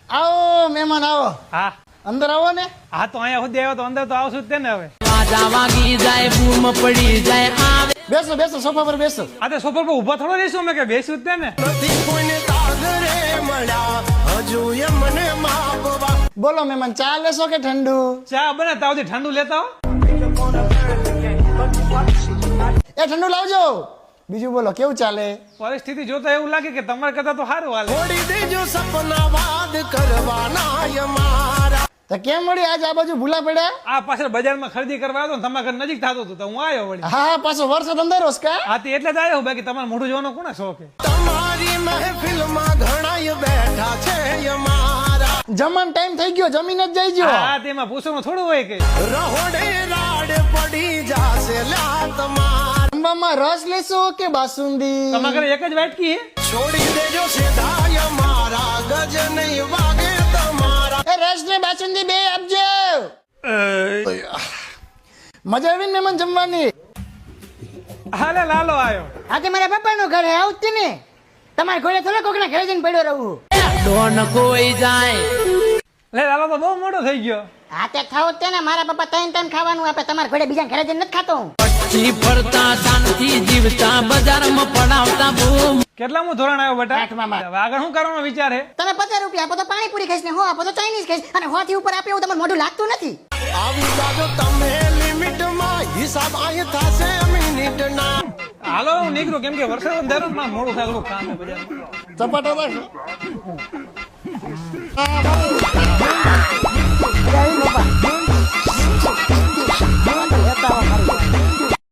આવો મહેમાન આવો. હા અંદર આવો ને. હા તો અહીંયા સુધી આવ્યો તો અંદર તો આવશું જ તે ને હવે. બેસો બેસો સોફા પર બેસો. આ તો સોફા પર ઊભા થોડો રહીશું અમે કે બેસું જ તે ને. બોલો મહેમાન, ચા લેશો કે ઠંડુ? ચા બને તાવથી ઠંડુ લેતા હો. એ ઠંડુ લાવજો. બીજું બોલો, કેવું ચાલે? પરિસ્થિતિ જોતા એવું લાગે કે તમારા કરતા તો સારું હાલે. તો કેમ વળી આજ આ બાજુ ભૂલા પડ્યા? આ પાછળ બજારમાં ખરીદી કરવા આવ્યો તો તમારા ઘર નજીક થતું હતું તો હું આવ્યો વળી. હા હા, પાછો વરસાદ અંદર કા? હા તે એટલે જ આવ્યો બાકી તમારે મોઢું જોવાનો કોને શોખ છે? તમારી મહેફિલમાં ઘણા બેઠા છે અમારા. જમવાનો ટાઈમ થઈ ગયો, જમીન જ જઈ ગયો. હા તેમાં પૂછવાનું થોડું હોય કે રહોડે રાડ પડી જાશે લ્યા તમાર. જમવામાં રસ લેશો કે બાસુંદી? તમારા ઘરે એક જ વાટકી હે? છોડી દેજો સીધા મારા ગજ નહીં વાગે તમારા. એ રસ ને બાસુંદી બે આપજો. મજા આવી ને મહેમાન જમવાની? હાલે લાલો આવ્યો. આ તે મારા પપ્પાનું ઘર હે, આવું જ ને. તમારા ઘરે થોડા કોકના ઘરે જઈને પડ્યો રહું. લે લાલો તો બહુ મોટો થઈ ગયો. હા તે ખાવ જ તે ને. મારા પપ્પા ત્રણ ટાઈમ ખાવાનું આપે. તમારા ઘરે બીજા ઘરે જઈને નથી ખાતો હું. કેટલામું ધોરણ આવ્યો બેટા? આઠમામાં. આગળ શું કરવાનો વિચાર હે? તમે 50 રૂપિયા આપો તો પાણીપુરી ખાઈશ ને હો આપો તો ચાઇનીઝ ખાઈશ અને 100 થી ઉપર આપે એવું તમારું મોઢું લાગતું નથી. આવી જાજો તમે લિમિટમાં, હિસાબ આય થાશે મિનિટના. હાલો હું નીકળું કેમ કે વરસાદ અંધારો માં મોડું થાય થોડું કામ છે બજારમાં. ચપાટો રાખો. જય બાપા.